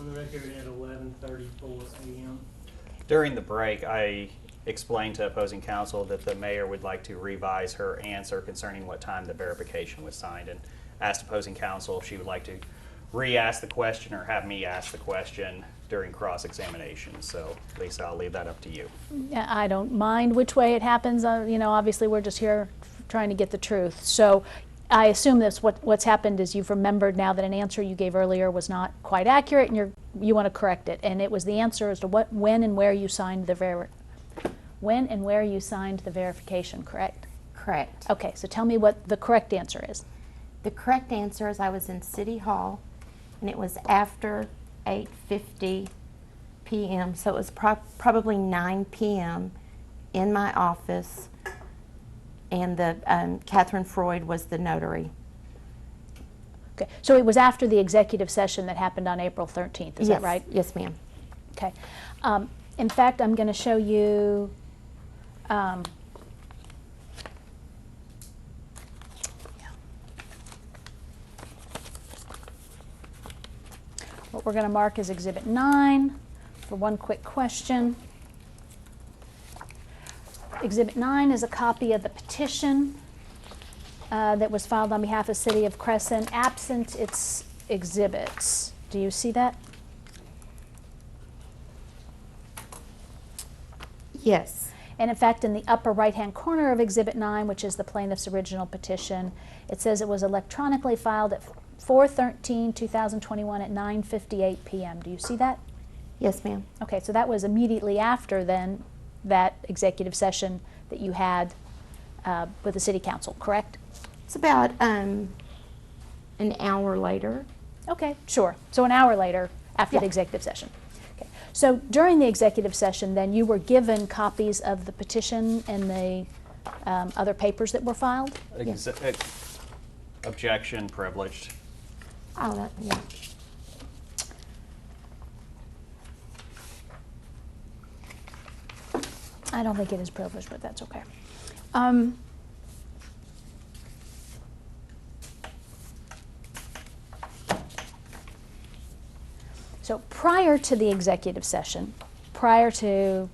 the record at 11:34 a.m. During the break, I explained to opposing counsel that the mayor would like to revise her answer concerning what time the verification was signed, and asked opposing counsel if she would like to re-ask the question or have me ask the question during cross-examination. So, Lisa, I'll leave that up to you. Yeah, I don't mind which way it happens. You know, obviously we're just here trying to get the truth. So I assume that's what's happened is you've remembered now that an answer you gave earlier was not quite accurate, and you want to correct it. And it was the answer as to when and where you signed the verification, correct? Correct. Okay, so tell me what the correct answer is. The correct answer is I was in City Hall, and it was after 8:50 p.m., so it was probably 9 p.m. in my office, and Catherine Freud was the notary. Okay, so it was after the executive session that happened on April 13th, is that right? Yes, ma'am. Okay. In fact, I'm going to show you what we're going to mark as Exhibit 9 for one quick question. Exhibit 9 is a copy of the petition that was filed on behalf of the City of Cresson, absent its exhibits. Do you see that? Yes. And in fact, in the upper right-hand corner of Exhibit 9, which is the plaintiff's original petition, it says it was electronically filed at 4/13/2021 at 9:58 p.m. Do you see that? Yes, ma'am. Okay, so that was immediately after then that executive session that you had with the City Council, correct? It's about an hour later. Okay, sure. So an hour later after the executive session. Okay. So during the executive session then you were given copies of the petition and the other papers that were filed? Objection, privileged. Oh, yeah. I don't think it is privileged, but that's okay. So prior to the executive session, prior to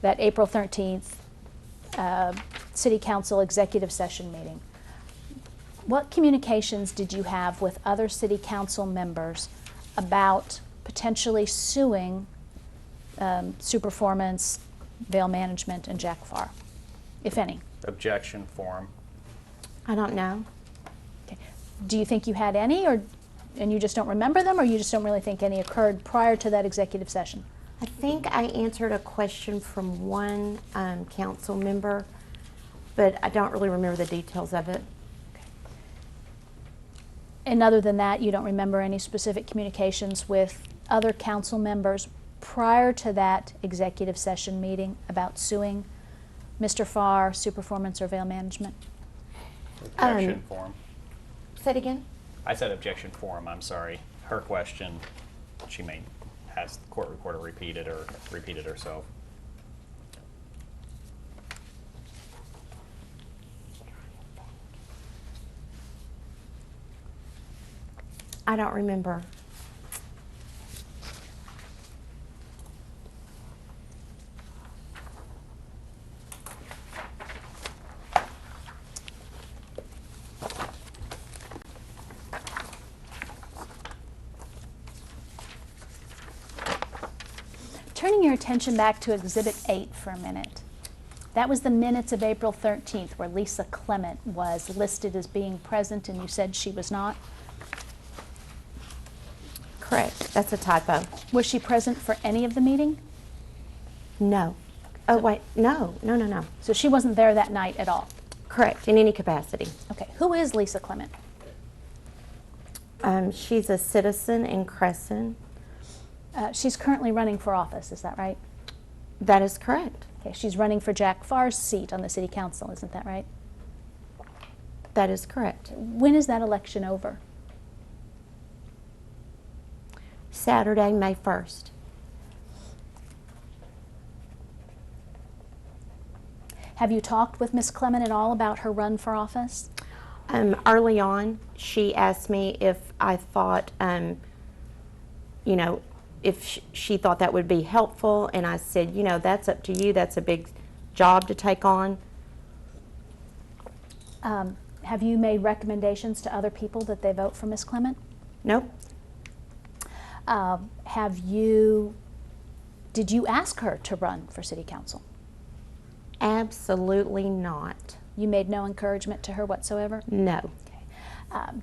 that April 13th City Council executive session meeting, what communications did you have with other City Council members about potentially suing Superformance, Vail Management, and Jack Farr, if any? Objection form. I don't know. Okay. Do you think you had any, and you just don't remember them, or you just don't really think any occurred prior to that executive session? I think I answered a question from one council member, but I don't really remember the details of it. Okay. And other than that, you don't remember any specific communications with other council members prior to that executive session meeting about suing Mr. Farr, Superformance, or Vail Management? Objection form. Say it again? I said objection form, I'm sorry. Her question, she may has the court reporter repeat it or repeat it herself. I don't remember. Turning your attention back to Exhibit 8 for a minute. That was the minutes of April 13th where Lisa Clement was listed as being present and you said she was not. Correct. That's a typo. Was she present for any of the meeting? No. Oh, wait. No. So she wasn't there that night at all? Correct. In any capacity. Okay. Who is Lisa Clement? She's a citizen in Cresson. She's currently running for office, is that right? That is correct. Okay, she's running for Jack Farr's seat on the City Council, isn't that right? That is correct. When is that election over? Saturday, May 1st. Have you talked with Ms. Clement at all about her run for office? Early on, she asked me if I thought, if she thought that would be helpful, and I said, you know, that's up to you. That's a big job to take on. Have you made recommendations to other people that they vote for Ms. Clement? Nope. Did you ask her to run for city council? Absolutely not. You made no encouragement to her whatsoever? No.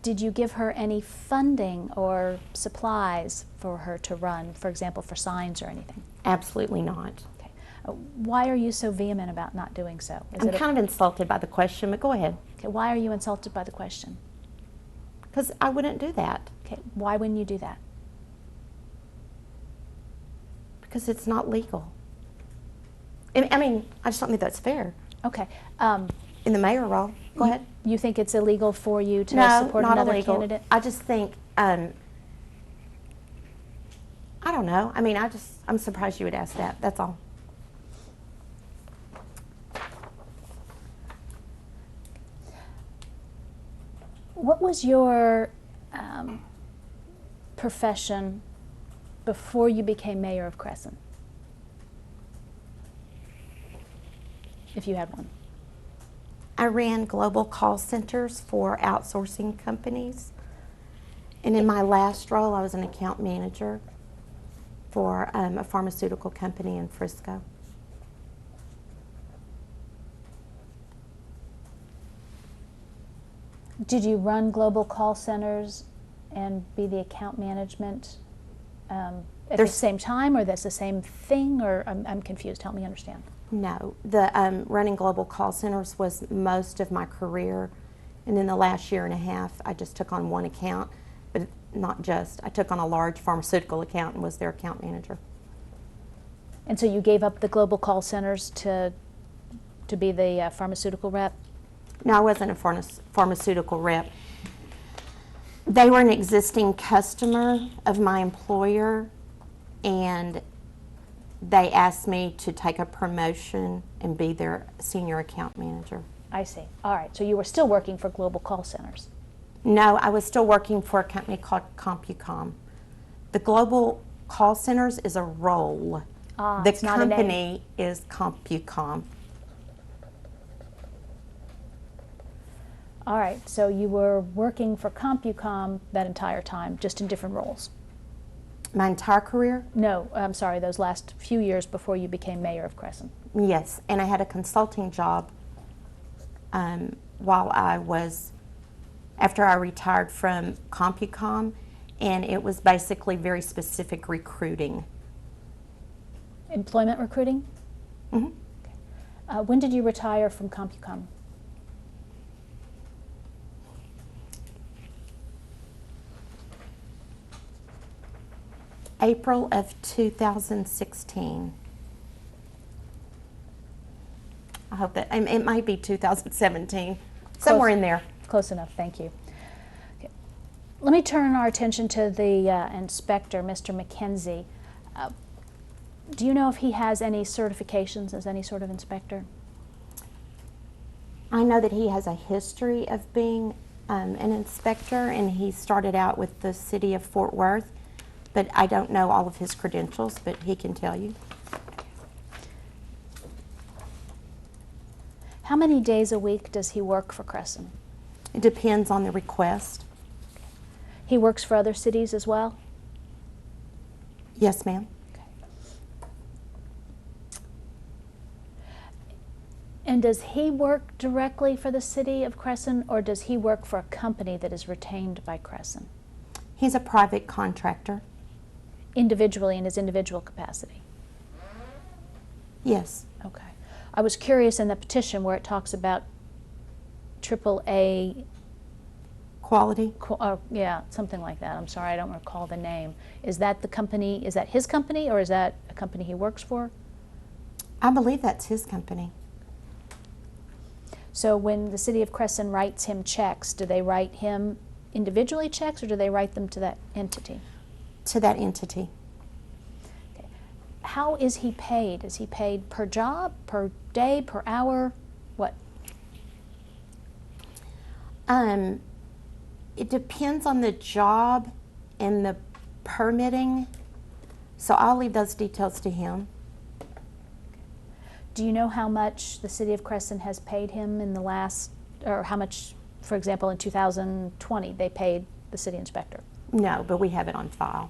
Did you give her any funding or supplies for her to run, for example, for signs or anything? Absolutely not. Okay. Why are you so vehement about not doing so? I'm kind of insulted by the question, but go ahead. Okay, why are you insulted by the question? Because I wouldn't do that. Okay, why wouldn't you do that? Because it's not legal. I mean, I just don't think that's fair. Okay. In the mayor role, go ahead. You think it's illegal for you to No, support not another illegal. candidate? I just think, I don't know. I mean, I'm surprised you would ask that. That's all. What was your profession before you became mayor of Cresson? If you had one. I ran global call centers for outsourcing companies. And in my last role, I was an account manager for a pharmaceutical company in Frisco. Did you run global call centers and be the account management at the same time, or that's the same thing, or I'm confused. Help me understand. No, the running global call centers was most of my career, and in the last year and a half, I just took on one account, but not just. I took on a large pharmaceutical account and was their account manager. And so you gave up the global call centers to be the pharmaceutical rep? No, I wasn't a pharmaceutical rep. They were an existing customer of my employer, and they asked me to take a promotion and be their senior account manager. I see. All right. So you were still working for global call centers? No, I was still working for a company called CompuCom. The global call centers is a role. The it's not a name. company is CompuCom. All right. So you were working for CompuCom that entire time, just in different roles? My entire career? No, I'm sorry, those last few years before you became mayor of Cresson. Yes, and I had a consulting job while after I retired from CompuCom, and it was basically very specific recruiting. Employment recruiting? Mm-hmm. Okay. When did you retire from CompuCom? April of 2016. I hope that, it might be 2017, somewhere in there. Close enough, thank you. Okay. Let me turn our attention to the inspector, Mr. McKenzie. Do you know if he has any certifications as any sort of inspector? I know that he has a history of being an inspector, and he started out with the city of Fort Worth, but I don't know all of his credentials, but he can tell you. How many days a week does he work for Cresson? It depends on the request. He works for other cities as well? Yes, ma'am. And does he work directly for the city of Cresson, or does he work for a company that is retained by Cresson? He's a private contractor. Individually, in his individual capacity? Yes. Okay. I was curious in the petition where it talks about AAA Quality? yeah, something like that. I'm sorry, I don't recall the name. Is that the company, is that his company, or is that a company he works for? I believe that's his company. So when the city of Cresson writes him checks, do they write him individually checks, or do they write them to that entity? To that entity. Okay. How is he paid? Is he paid per job, per day, per hour? What? It depends on the job and the permitting. So I'll leave those details to him. Do you know how much the city of Cresson has paid him in the last, or how much, for example, in 2020 they paid the city inspector? No, but we have it on file.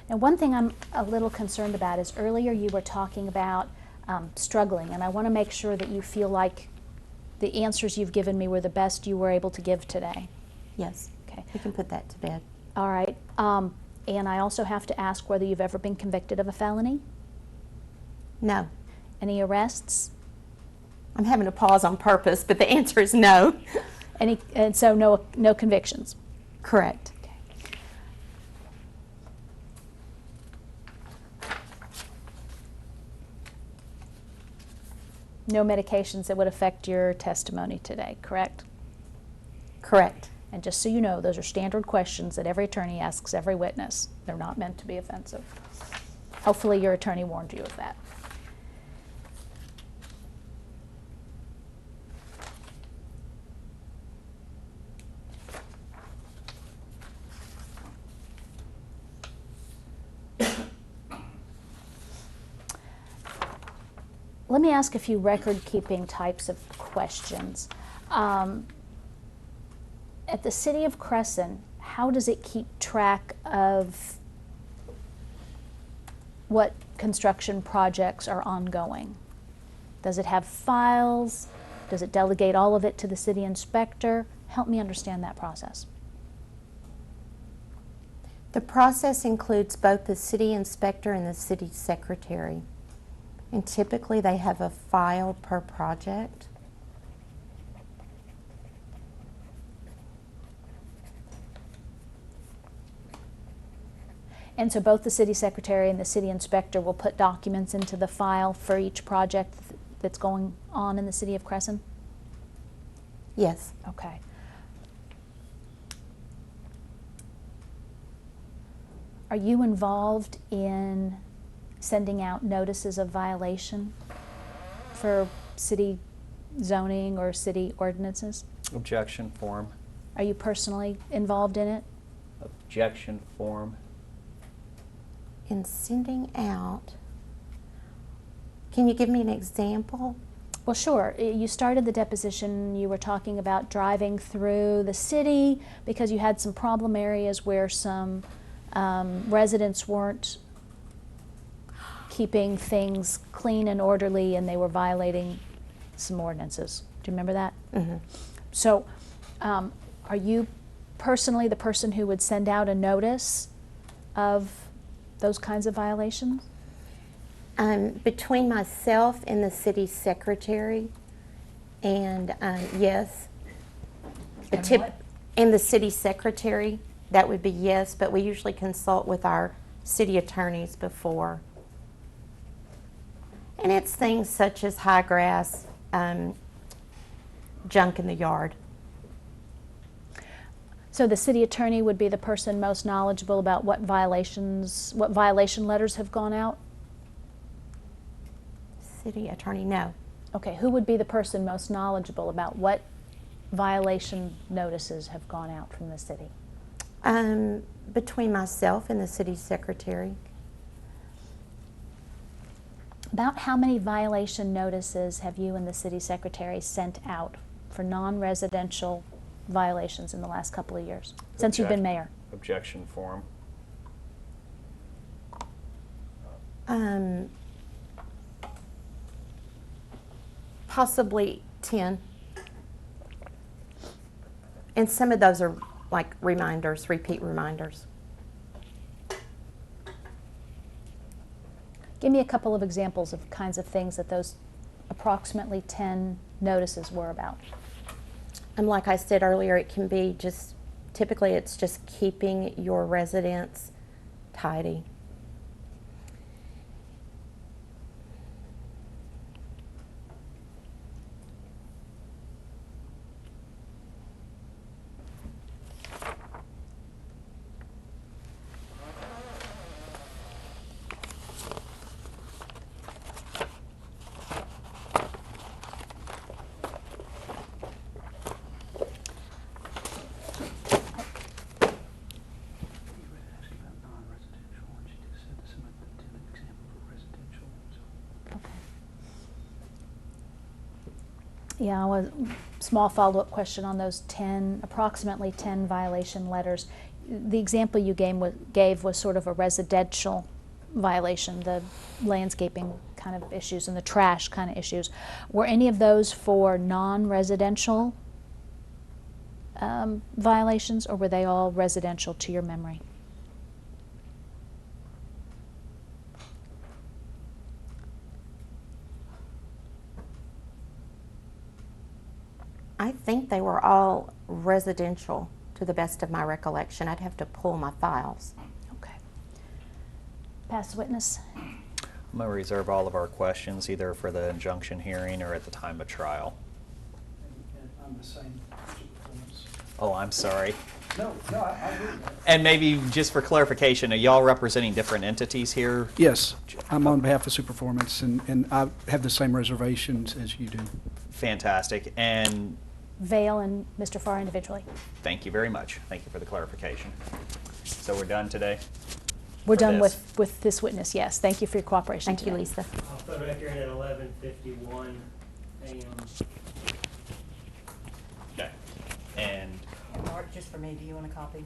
Now, one thing I'm a little concerned about is earlier you were talking about struggling, and I want to make sure that you feel like the answers you've given me were the best you were able to give today. Yes. Okay. We can put that to bed. All right. And I also have to ask whether you've ever been convicted of a felony? No. Any arrests? I'm having to pause on purpose, but the answer is no. And so no convictions? Correct. No medications that would affect your testimony today, correct? Correct. And just so you know, those are standard questions that every attorney asks every witness. They're not meant to be offensive. Hopefully your attorney warned you of that. Let me ask a few record-keeping types of questions. At the city of Cresson, how does it keep track of what construction projects are ongoing? Does it have files? Does it delegate all of it to the city inspector? Help me understand that process. The process includes both the city inspector and the city secretary. And typically they have a file per project. And so both the city secretary and the city inspector will put documents into the file for each project that's going on in the city of Cresson? Yes. Okay. Are you involved in sending out notices of violation for city zoning or city ordinances? Objection form. Are you personally involved in it? Objection form. In sending out, can you give me an example? Well, sure. You started the deposition, you were talking about driving through the city because you had some problem areas where some residents weren't keeping things clean and orderly and they were violating some ordinances. Do you remember that? Mm-hmm. So are you personally the person who would send out a notice of those kinds of violations? Between myself and the city secretary, and yes, And what? and the city secretary, that would be yes, but we usually consult with our city attorneys before. And it's things such as high grass, junk in the yard. So the city attorney would be the person most knowledgeable about what violation letters have gone out? City attorney, no. Okay, who would be the person most knowledgeable about what violation notices have gone out from the city? Between myself and the city secretary. About how many violation notices have you and the city secretary sent out for non-residential violations in the last couple of years, since you've been mayor? Objection form. Possibly 10. And some of those are like reminders, repeat reminders. Give me a couple of examples of kinds of things that those approximately 10 notices were about. And like I said earlier, it can be just, typically it's just keeping your residence tidy. Yeah, small follow-up question on those approximately 10 violation letters. The example you gave was sort of a residential violation, the landscaping kind of issues and the trash kind of issues. Were any of those for non-residential violations, or were they all residential to your memory? I think they were all residential to the best of my recollection. I'd have to pull my files. Okay. Pass witness. I'm going to reserve all of our questions either for the injunction hearing or at the time of trial. And I'm the same performance. Oh, I'm sorry. No, I agree with that. And maybe just for clarification, are y'all representing different entities here? Yes, I'm on behalf of Superformance, and I have the same reservations as you do. Fantastic. And Vale and Mr. Farr individually. thank you very much. Thank you for the clarification. So we're done today? We're For done this. with this witness, yes. Thank you for your cooperation Thank you, today. Lisa. I'll put a record at 11:51 a.m. Okay. And And Mark, just for me, do you want a copy?